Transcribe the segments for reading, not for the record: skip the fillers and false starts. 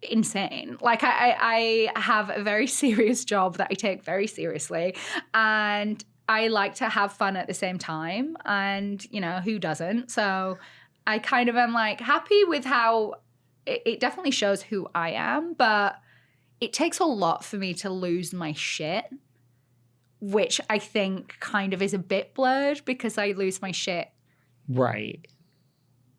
insane. Like I have a very serious job that I take very seriously, and I like to have fun at the same time, and who doesn't? So I kind of am like happy with how it definitely shows who I am, but it takes a lot for me to lose my shit, which I think kind of is a bit blurred because I lose my shit right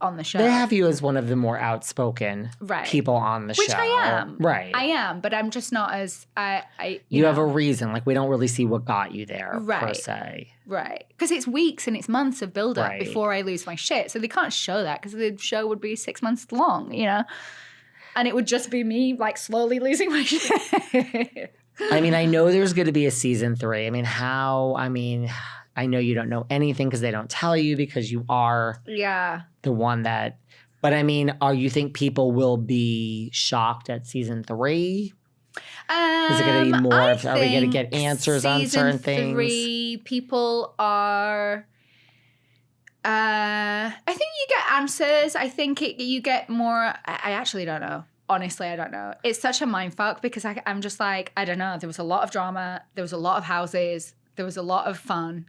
on the show. They have you as one of the more outspoken people on the show. Which I am. Right. I am, but I'm just not as you have a reason. Like, we don't really see what got you there, per se. Right. Because it's weeks and it's months of build-up before I lose my shit. So they can't show that because the show would be 6 months long, And it would just be me, like, slowly losing my shit. I mean, I know there's going to be a season 3. I know you don't know anything because they don't tell you because you are the one that... But, you think people will be shocked at season 3? Is it going to be more are we going to get answers on certain things? Season 3, people are... I think you get answers. I think you get more... I actually don't know. Honestly, I don't know. It's such a mindfuck because I'm just like, I don't know. There was a lot of drama. There was a lot of houses. There was a lot of fun.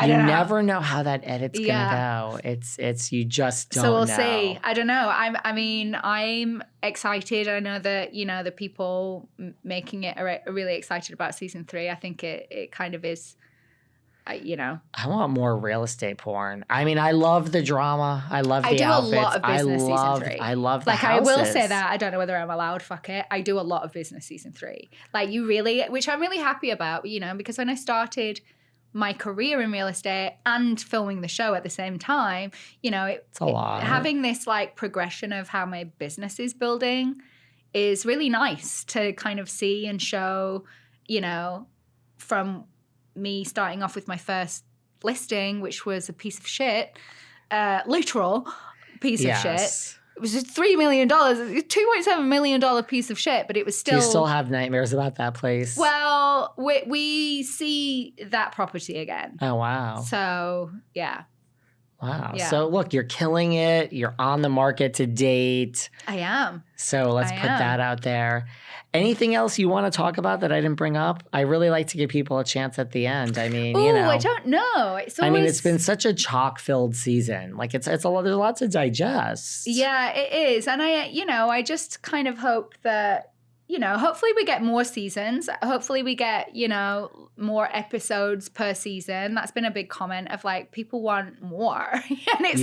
You never know how that edit's going to go. It's you just don't know. So we'll see. I don't know. I'm excited. I know that, the people making it are really excited about season 3. I think it kind of is... I want more real estate porn. I love the drama. I love the outfits. I do a lot of business season 3. I love the houses. I will say that. I don't know whether I'm allowed. Fuck it. I do a lot of business season 3. Which I'm really happy about, because when I started my career in real estate and filming the show at the same time, it's a lot. Having this progression of how my business is building is really nice to kind of see and show, from me starting off with my first listing, which was a piece of shit, literal piece of shit. It was just $3 million, $2.7 million piece of shit, but it was still... Do you still have nightmares about that place? Well, we see that property again. Oh, wow. So, yeah. Wow. Yeah. So, look, you're killing it. You're on the market to date. I am. So, let's put that out there. Anything else you want to talk about that I didn't bring up? I really like to give people a chance at the end. I don't know. It's been such a chock-filled season. Like, it's a lot. There's a lot to digest. Yeah, it is. And I just kind of hope that, hopefully we get more seasons. Hopefully we get, more episodes per season. That's been a big comment of people want more. And it's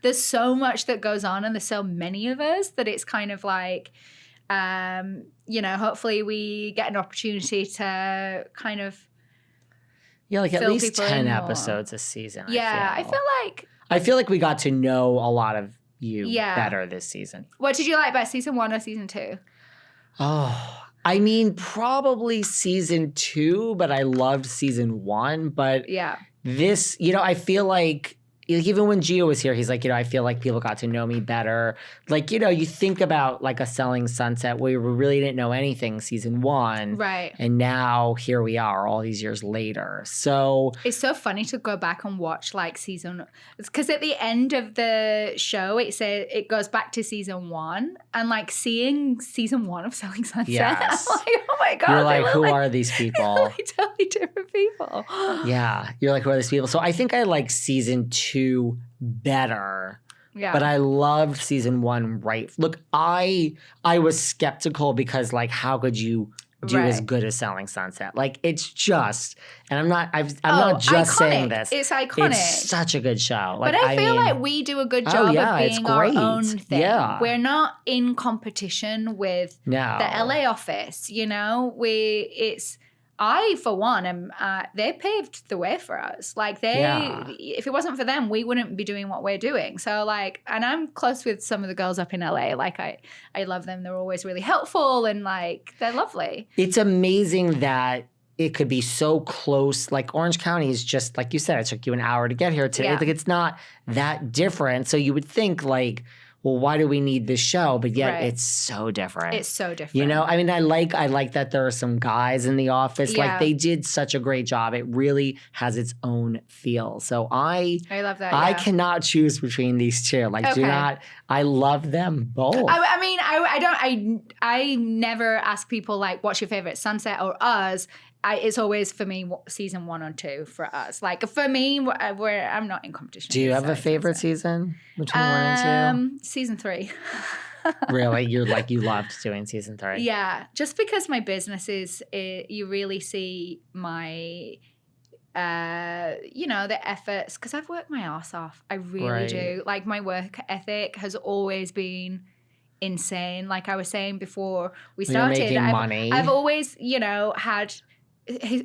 there's so much that goes on and there's so many of us that it's kind of like, hopefully we get an opportunity to kind of at least 10 episodes a season. I feel like we got to know a lot of you better this season. What did you like about season 1 or season 2? Oh, probably season 2, but I loved season 1. But this, I feel like even when Gio was here, he's like, I feel like people got to know me better. Like, you think about a Selling Sunset where we really didn't know anything season 1. Right. And now here we are all these years later. So it's so funny to go back and watch season, because at the end of the show, it goes back to season 1 and seeing season 1 of Selling Sunset. Yes. I'm like, oh my God. You're like, who are these people? Totally different people. Yeah. You're like, who are these people? So I think I like season 2 better. Yeah. But I loved season 1, right? Look, I was skeptical because how could you do as good as Selling Sunset? It's just, and I'm not just iconic. Saying this. It's iconic. It's such a good show. But I feel like we do a good job of being our own thing. Yeah. We're not in competition with the LA office, I, for one, they paved the way for us. If it wasn't for them, we wouldn't be doing what we're doing. So, and I'm close with some of the girls up in LA. I love them. They're always really helpful and, they're lovely. It's amazing that it could be so close. Orange County is just, like you said, it took you an hour to get here today. Yeah. It's not that different. So you would think, well, why do we need this show? But yet it's so different. It's so different. You know, I mean, I like that there are some guys in the office. Yeah. Like they did such a great job. It really has its own feel. So I love that. I cannot choose between these two. Like, do not. I love them both. I never ask people like, what's your favorite, Sunset or Us? It's always for me season 1 or 2 for us. Like for me, I'm not in competition. Do you have a favorite season between 1 and 2? Season 3. Really, you loved doing season 3. Yeah, just because my business you really see my, the efforts, because I've worked my ass off. I really do. Like my work ethic has always been insane. Like I was saying before we started, you're making money. I've always, had.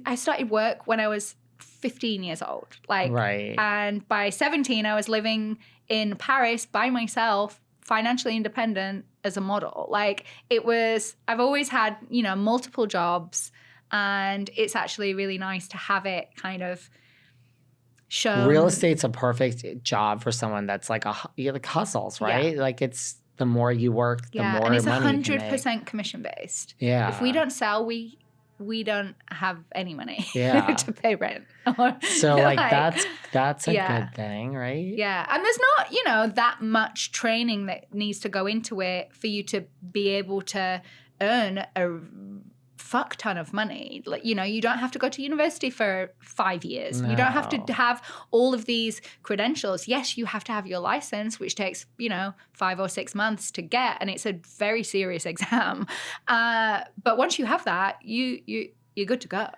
I started work when I was 15 years old. And by 17, I was living in Paris by myself, financially independent as a model. Like I've always had, multiple jobs, and it's actually really nice to have it kind of shown. Real estate's a perfect job for someone that's like hustles, right? Yeah. Like it's the more you work, the more money you can make. And it's 100% commission based. Yeah. If we don't sell, we don't have any money to pay rent. So that's a good thing, right? Yeah. And there's not, that much training that needs to go into it for you to be able to earn a fuck ton of money. Like, you don't have to go to university for 5 years. No. You don't have to have all of these credentials. Yes, you have to have your license, which takes, 5 or 6 months to get, and it's a very serious exam. But once you have that, you're good to go.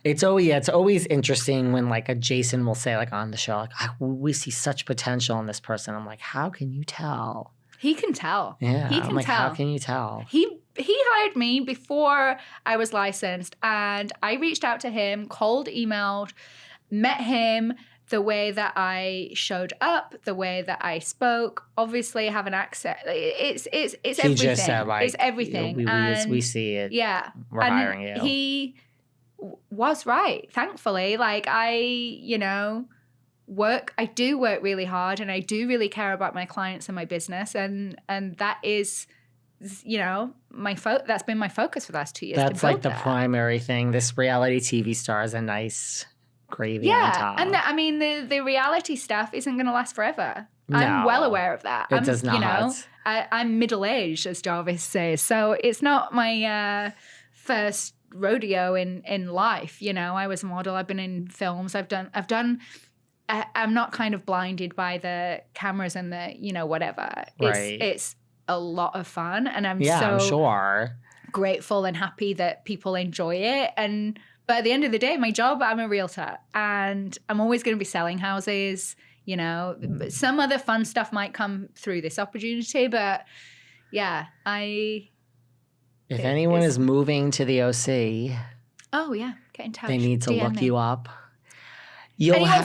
It's always interesting when like a Jason will say like on the show, like, we see such potential in this person. I'm like, how can you tell? He can tell. Yeah. He can tell. How can you tell? He hired me before I was licensed, and I reached out to him, cold emailed, met him, the way that I showed up, the way that I spoke. Obviously, I have an accent. It's everything. He just said, like, it's everything. We see it. Yeah. We're hiring you. He was right, thankfully. Like I do work really hard, and I do really care about my clients and my business, and that is, that's been my focus for the last 2 years. That's like the primary thing. This reality TV star is a nice gravy on top. And the reality stuff isn't going to last forever. No, I'm well aware of that. It does not. I'm middle-aged, as Jarvis says, so it's not my first rodeo in life. I was a model. I've been in films. I'm not kind of blinded by the cameras and the, whatever. It's a lot of fun, and I'm sure grateful and happy that people enjoy it. But at the end of the day, my job, I'm a realtor, and I'm always going to be selling houses. Some other fun stuff might come through this opportunity, but yeah, If anyone is moving to the OC, oh yeah, get in touch. They need to look you up. Anyone